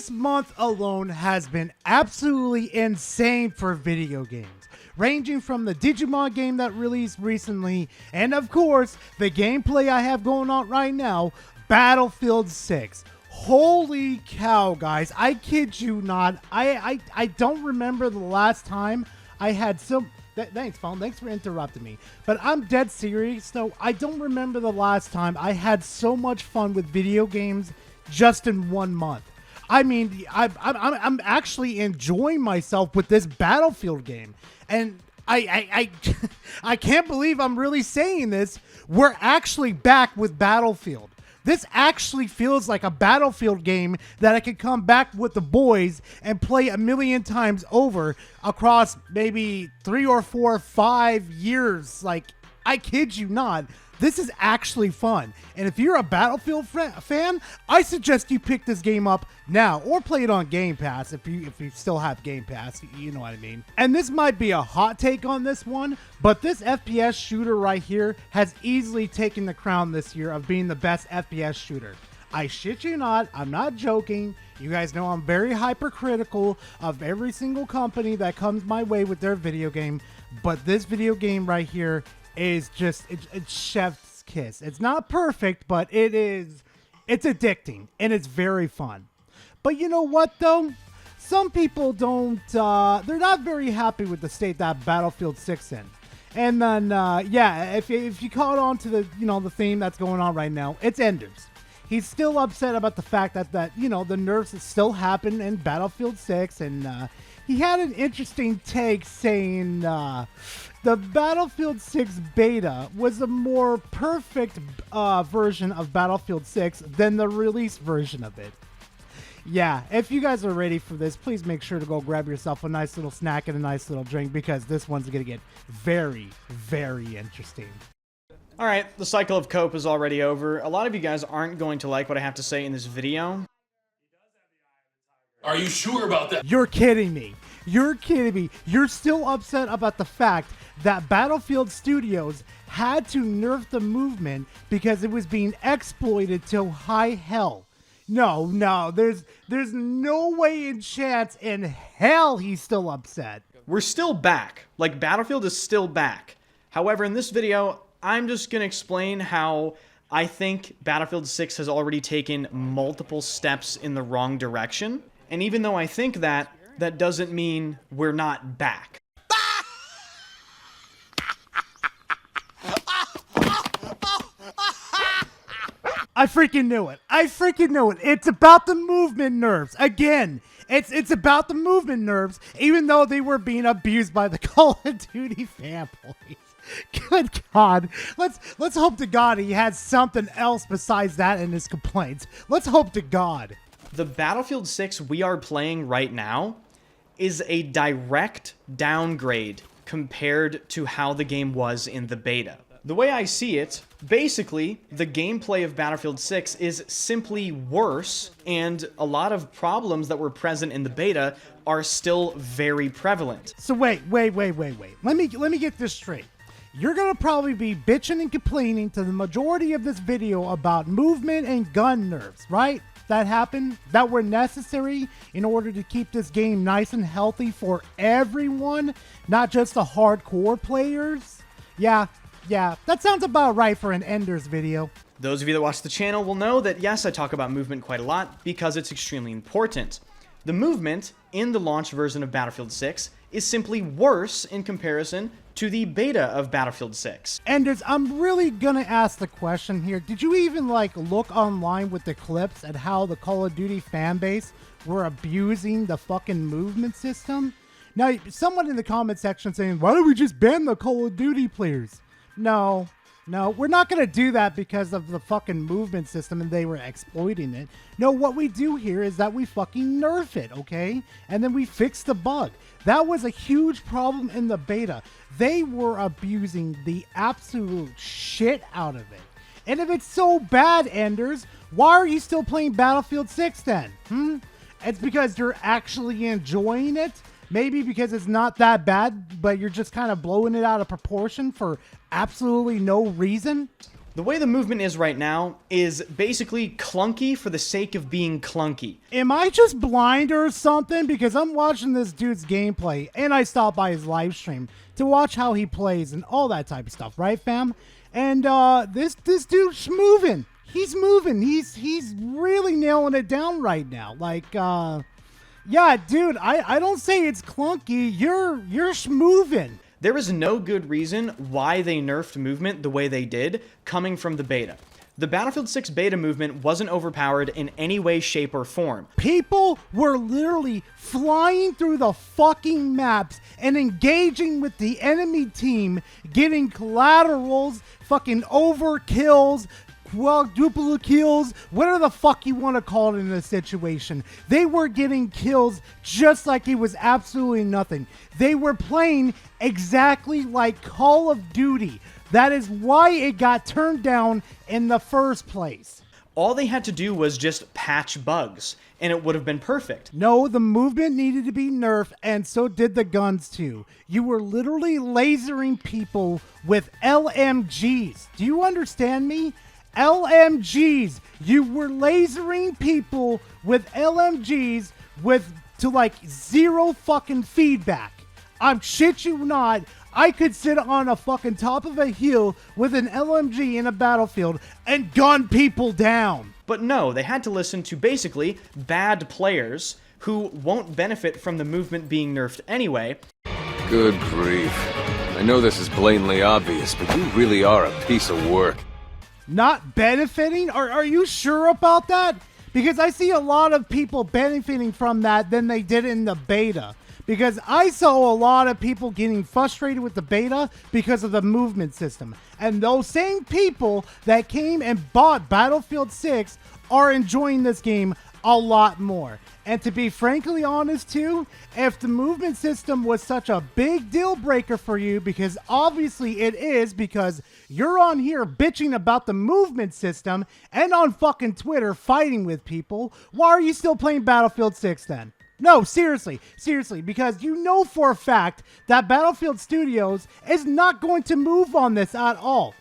This month alone has been absolutely insane for video games, ranging from the Digimon game that released recently, and of course, the gameplay I have going on right now, Battlefield 6. Holy cow, guys, I kid you not, I don't remember the last time I had some... Thanks, phone. Thanks for interrupting me. But I'm dead serious, though. I don't remember the last time I had so much fun with video games just in 1 month. I mean, I'm actually enjoying myself with this Battlefield game, and I can't believe I'm really saying this. We're actually back with Battlefield. This actually feels like a Battlefield game that I could come back with the boys and play a million times over across maybe 3 or 4 or 5 years. Like, I kid you not. This is actually fun. And if you're a Battlefield fan, I suggest you pick this game up now or play it on Game Pass if you still have Game Pass, you know what I mean. And this might be a hot take on this one, but this FPS shooter right here has easily taken the crown this year of being the best FPS shooter. I shit you not, I'm not joking. You guys know I'm very hypercritical of every single company that comes my way with their video game, but this video game right here is just, it's chef's kiss. It's not perfect, but it's addicting and it's very fun. But you know what though? Some people don't, they're not very happy with the state that Battlefield 6 in. And then, yeah, if you caught on to the, the theme that's going on right now, it's Enders. He's still upset about the fact that the nerfs still happen in Battlefield 6, and he had an interesting take saying the Battlefield 6 beta was a more perfect version of Battlefield 6 than the release version of it. Yeah, if you guys are ready for this, please make sure to go grab yourself a nice little snack and a nice little drink, because this one's going to get very, very interesting. Alright, the cycle of cope is already over. A lot of you guys aren't going to like what I have to say in this video. Are you sure about that? You're kidding me. You're kidding me. You're still upset about the fact that Battlefield Studios had to nerf the movement because it was being exploited to high hell. No, there's no way in chance in hell he's still upset. We're still back. Like, Battlefield is still back. However, in this video, I'm just going to explain how I think Battlefield 6 has already taken multiple steps in the wrong direction. And even though I think that, that doesn't mean we're not back. I freaking knew it. I freaking knew it. It's about the movement nerves. Again, it's about the movement nerves, even though they were being abused by the Call of Duty fanboys. Good God. Let's hope to God he has something else besides that in his complaints. Let's hope to God. The Battlefield 6 we are playing right now is a direct downgrade compared to how the game was in the beta. The way I see it, basically, the gameplay of Battlefield 6 is simply worse, and a lot of problems that were present in the beta are still very prevalent. So wait. Let me get this straight. You're gonna probably be bitching and complaining to the majority of this video about movement and gun nerfs, right? That happened, that were necessary in order to keep this game nice and healthy for everyone, not just the hardcore players. Yeah, that sounds about right for an Enders video. Those of you that watch the channel will know that yes, I talk about movement quite a lot because it's extremely important. The movement in the launch version of Battlefield 6 is simply worse in comparison to the beta of Battlefield 6. Enders, I'm really gonna ask the question here. Did you even look online with the clips at how the Call of Duty fan base were abusing the fucking movement system? Now, someone in the comment section saying, why don't we just ban the Call of Duty players? No, we're not going to do that because of the fucking movement system and they were exploiting it. No, what we do here is that we fucking nerf it, okay? And then we fix the bug. That was a huge problem in the beta. They were abusing the absolute shit out of it. And if it's so bad, Enders, why are you still playing Battlefield 6 then? It's because you're actually enjoying it? Maybe because it's not that bad, but you're just kind of blowing it out of proportion for absolutely no reason? The way the movement is right now is basically clunky for the sake of being clunky. Am I just blind or something? Because I'm watching this dude's gameplay, and I stopped by his live stream to watch how he plays and all that type of stuff, right, fam? And this dude's moving. He's moving. He's really nailing it down right now. Like, yeah, dude, I don't say it's clunky. You're moving. There is no good reason why they nerfed movement the way they did coming from the beta. The Battlefield 6 beta movement wasn't overpowered in any way, shape, or form. People were literally flying through the fucking maps and engaging with the enemy team, getting collaterals, fucking overkills, quadruple kills, whatever the fuck you want to call it in this situation. They were getting kills just like it was absolutely nothing. They were playing exactly like Call of Duty. That is why it got turned down in the first place. All they had to do was just patch bugs, and it would have been perfect. No, the movement needed to be nerfed, and so did the guns too. You were literally lasering people with LMGs. Do you understand me? LMGs. You were lasering people with LMGs to like zero fucking feedback. I'm shit you not. I could sit on a fucking top of a hill with an LMG in a battlefield and gun people down. But no, they had to listen to basically bad players who won't benefit from the movement being nerfed anyway. Good grief. I know this is blatantly obvious, but you really are a piece of work. Not benefiting? Are you sure about that? Because I see a lot of people benefiting from that than they did in the beta. Because I saw a lot of people getting frustrated with the beta because of the movement system. And those same people that came and bought Battlefield 6 are enjoying this game a lot more. And to be frankly honest too, if the movement system was such a big deal breaker for you, because obviously it is, because you're on here bitching about the movement system and on fucking Twitter fighting with people, why are you still playing Battlefield 6 then? No, seriously, because you know for a fact that Battlefield Studios is not going to move on this at all.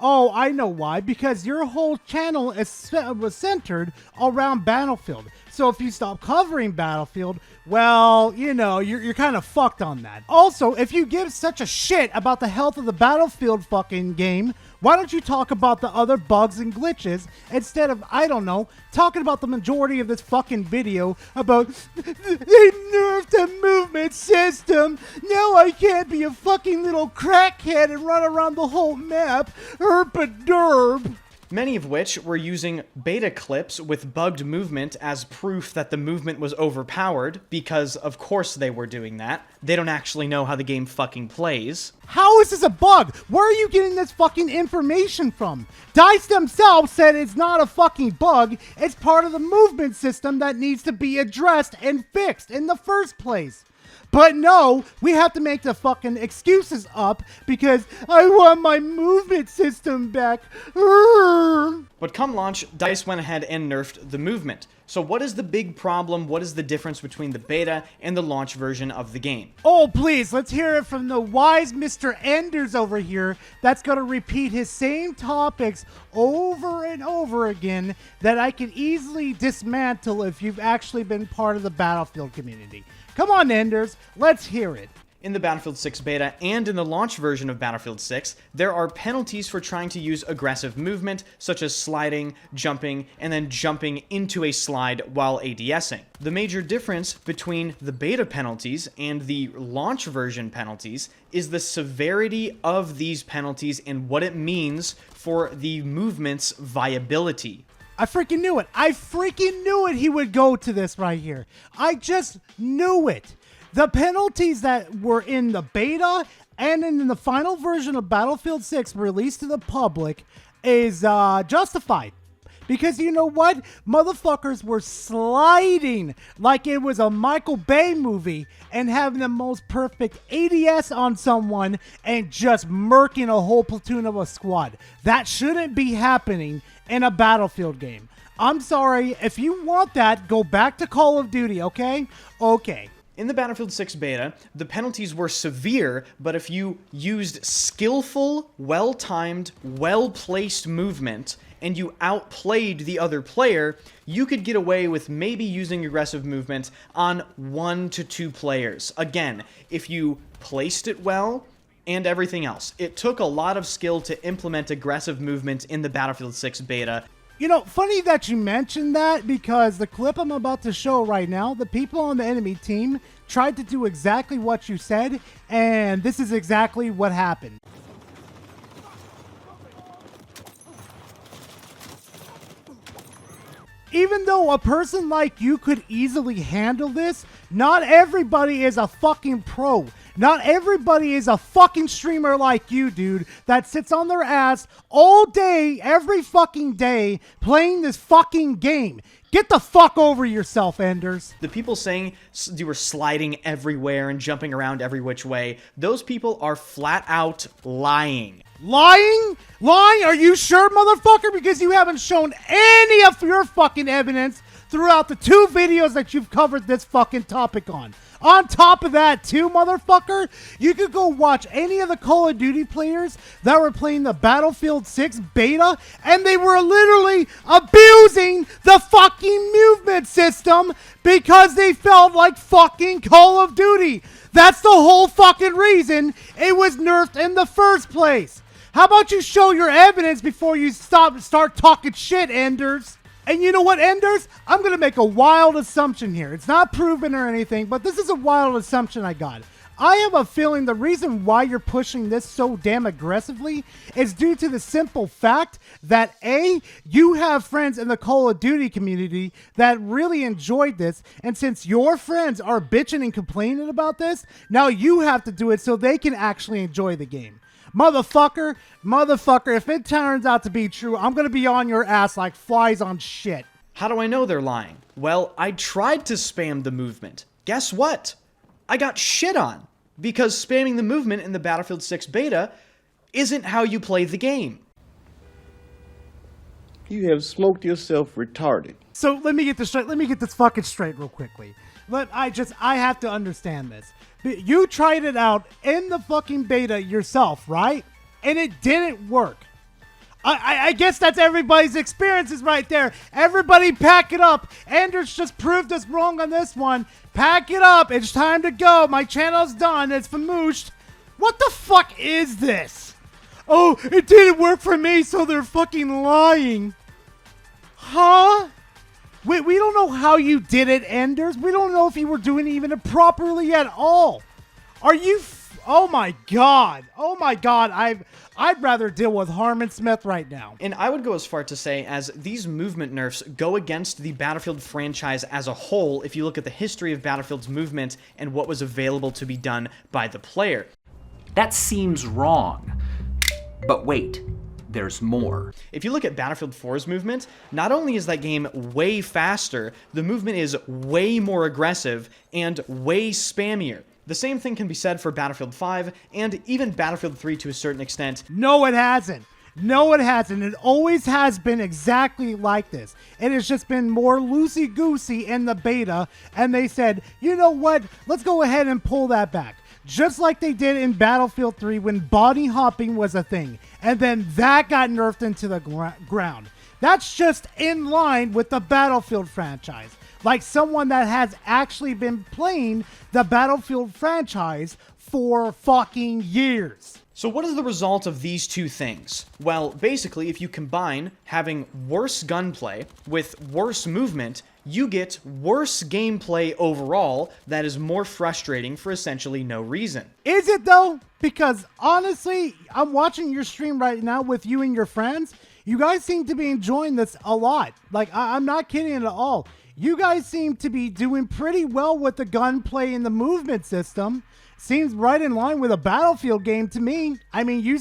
Oh, I know why. Because your whole channel was centered around Battlefield. So if you stop covering Battlefield, well, you know, you're kind of fucked on that. Also, if you give such a shit about the health of the Battlefield fucking game, why don't you talk about the other bugs and glitches instead of, I don't know, talking about the majority of this fucking video about they nerfed the movement system. Now I can't be a fucking little crackhead and run around the whole map. Herpaderb. Many of which were using beta clips with bugged movement as proof that the movement was overpowered, because of course they were doing that. They don't actually know how the game fucking plays. How is this a bug? Where are you getting this fucking information from? DICE themselves said it's not a fucking bug, it's part of the movement system that needs to be addressed and fixed in the first place. But no, we have to make the fucking excuses up because I want my movement system back. But come launch, DICE went ahead and nerfed the movement. So what is the big problem? What is the difference between the beta and the launch version of the game? Oh, please, let's hear it from the wise Mr. Enders over here that's going to repeat his same topics over and over again that I can easily dismantle if you've actually been part of the Battlefield community. Come on, Enders, let's hear it. In the Battlefield 6 beta and in the launch version of Battlefield 6, there are penalties for trying to use aggressive movement, such as sliding, jumping, and then jumping into a slide while ADSing. The major difference between the beta penalties and the launch version penalties is the severity of these penalties and what it means for the movement's viability. I freaking knew it. I freaking knew it he would go to this right here. I just knew it. The penalties that were in the beta and in the final version of Battlefield 6 released to the public is justified. Because you know what? Motherfuckers were sliding like it was a Michael Bay movie and having the most perfect ADS on someone and just murking a whole platoon of a squad. That shouldn't be happening in a Battlefield game. I'm sorry. If you want that, go back to Call of Duty, okay? Okay. In the Battlefield 6 beta, the penalties were severe, but if you used skillful, well-timed, well-placed movement, and you outplayed the other player, you could get away with maybe using aggressive movement on 1 to 2 players. Again, if you placed it well and everything else. It took a lot of skill to implement aggressive movement in the Battlefield 6 beta. You know, funny that you mentioned that, because the clip I'm about to show right now, the people on the enemy team tried to do exactly what you said, and this is exactly what happened. Even though a person like you could easily handle this, not everybody is a fucking pro. Not everybody is a fucking streamer like you, dude, that sits on their ass all day, every fucking day, playing this fucking game. Get the fuck over yourself, Enders. The people saying you were sliding everywhere and jumping around every which way, those people are flat out lying. Lying? Lying? Are you sure, motherfucker? Because you haven't shown any of your fucking evidence throughout the 2 videos that you've covered this fucking topic on. On top of that, too, motherfucker, you could go watch any of the Call of Duty players that were playing the Battlefield 6 beta, and they were literally abusing the fucking movement system because they felt like fucking Call of Duty. That's the whole fucking reason it was nerfed in the first place. How about you show your evidence before you start talking shit, Enders? And you know what, Enders? I'm going to make a wild assumption here. It's not proven or anything, but this is a wild assumption I got. I have a feeling the reason why you're pushing this so damn aggressively is due to the simple fact that A, you have friends in the Call of Duty community that really enjoyed this, and since your friends are bitching and complaining about this, now you have to do it so they can actually enjoy the game. Motherfucker, if it turns out to be true, I'm gonna be on your ass like flies on shit. How do I know they're lying? Well, I tried to spam the movement. Guess what? I got shit on. Because spamming the movement in the Battlefield 6 beta isn't how you play the game. You have smoked yourself retarded. So let me get this straight. Let me get this fucking straight real quickly. I have to understand this. You tried it out in the fucking beta yourself, right? And it didn't work. I guess that's everybody's experiences right there. Everybody pack it up. Anders just proved us wrong on this one. Pack it up. It's time to go. My channel's done. It's famooshed. What the fuck is this? Oh, it didn't work for me, so they're fucking lying. Huh? We don't know how you did it, Enders. We don't know if you were doing even it properly at all. Are you... Oh my god. Oh my god. I'd rather deal with Harmon Smith right now. And I would go as far to say as these movement nerfs go against the Battlefield franchise as a whole if you look at the history of Battlefield's movement and what was available to be done by the player. That seems wrong. But wait, there's more. If you look at Battlefield 4's movement, not only is that game way faster, the movement is way more aggressive and way spammier. The same thing can be said for Battlefield 5 and even Battlefield 3 to a certain extent. No, it hasn't. No, it hasn't. It always has been exactly like this. It has just been more loosey-goosey in the beta, and they said, you know what? Let's go ahead and pull that back. Just like they did in Battlefield 3 when body hopping was a thing, and then that got nerfed into the ground. That's just in line with the Battlefield franchise. Like someone that has actually been playing the Battlefield franchise for fucking years. So what is the result of these two things? Well, basically, if you combine having worse gunplay with worse movement, you get worse gameplay overall that is more frustrating for essentially no reason. Is it though? Because honestly, I'm watching your stream right now with you and your friends. You guys seem to be enjoying this a lot. Like, I'm not kidding at all. You guys seem to be doing pretty well with the gunplay and the movement system. Seems right in line with a Battlefield game to me. I mean, you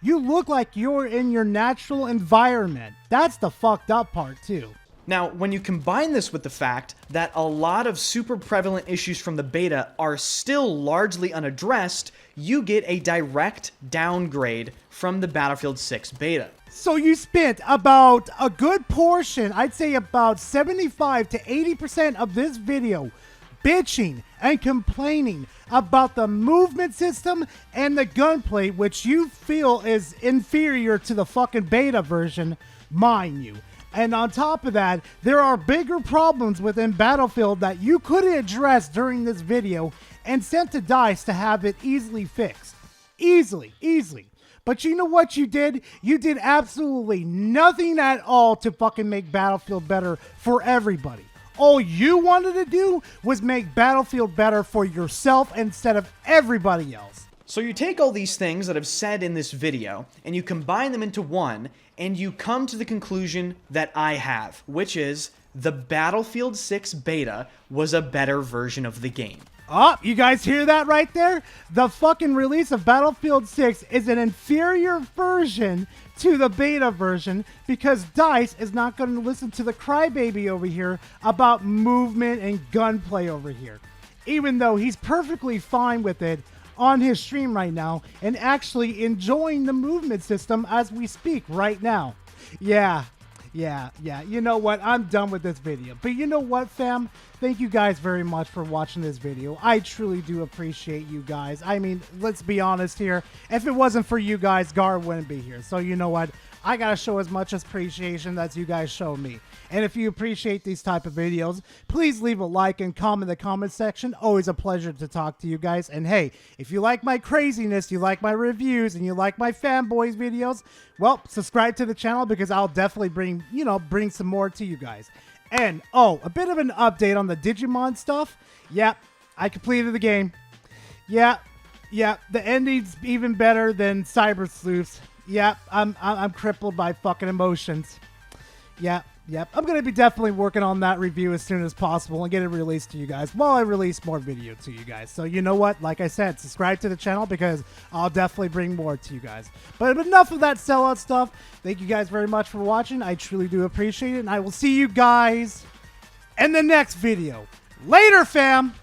look like you're in your natural environment. That's the fucked up part too. Now, when you combine this with the fact that a lot of super prevalent issues from the beta are still largely unaddressed, you get a direct downgrade from the Battlefield 6 beta. So you spent about a good portion, I'd say about 75 to 80% of this video bitching and complaining about the movement system and the gunplay, which you feel is inferior to the fucking beta version, mind you. And on top of that, there are bigger problems within Battlefield that you could address during this video and sent to DICE to have it easily fixed. Easily. But you know what you did? You did absolutely nothing at all to fucking make Battlefield better for everybody. All you wanted to do was make Battlefield better for yourself instead of everybody else. So you take all these things that I've said in this video, and you combine them into one, and you come to the conclusion that I have, which is the Battlefield 6 beta was a better version of the game. Oh, you guys hear that right there? The fucking release of Battlefield 6 is an inferior version to the beta version because DICE is not going to listen to the crybaby over here about movement and gunplay over here. Even though he's perfectly fine with it on his stream right now and actually enjoying the movement system as we speak right now. Yeah. You know what? I'm done with this video. But you know what, fam? Thank you guys very much for watching this video. I truly do appreciate you guys. I mean, let's be honest here. If it wasn't for you guys, Gar wouldn't be here. So you know what? I gotta show as much appreciation as you guys show me. And if you appreciate these type of videos, please leave a like and comment in the comment section. Always a pleasure to talk to you guys. And hey, if you like my craziness, you like my reviews, and you like my fanboys videos, well, subscribe to the channel because I'll definitely bring some more to you guys. And oh, a bit of an update on the Digimon stuff. Yep, I completed the game. Yeah, the ending's even better than Cyber Sleuths. Yep, I'm crippled by fucking emotions. Yep. I'm going to be definitely working on that review as soon as possible and get it released to you guys while I release more video to you guys. So you know what? Like I said, subscribe to the channel because I'll definitely bring more to you guys. But enough of that sellout stuff. Thank you guys very much for watching. I truly do appreciate it. And I will see you guys in the next video. Later, fam!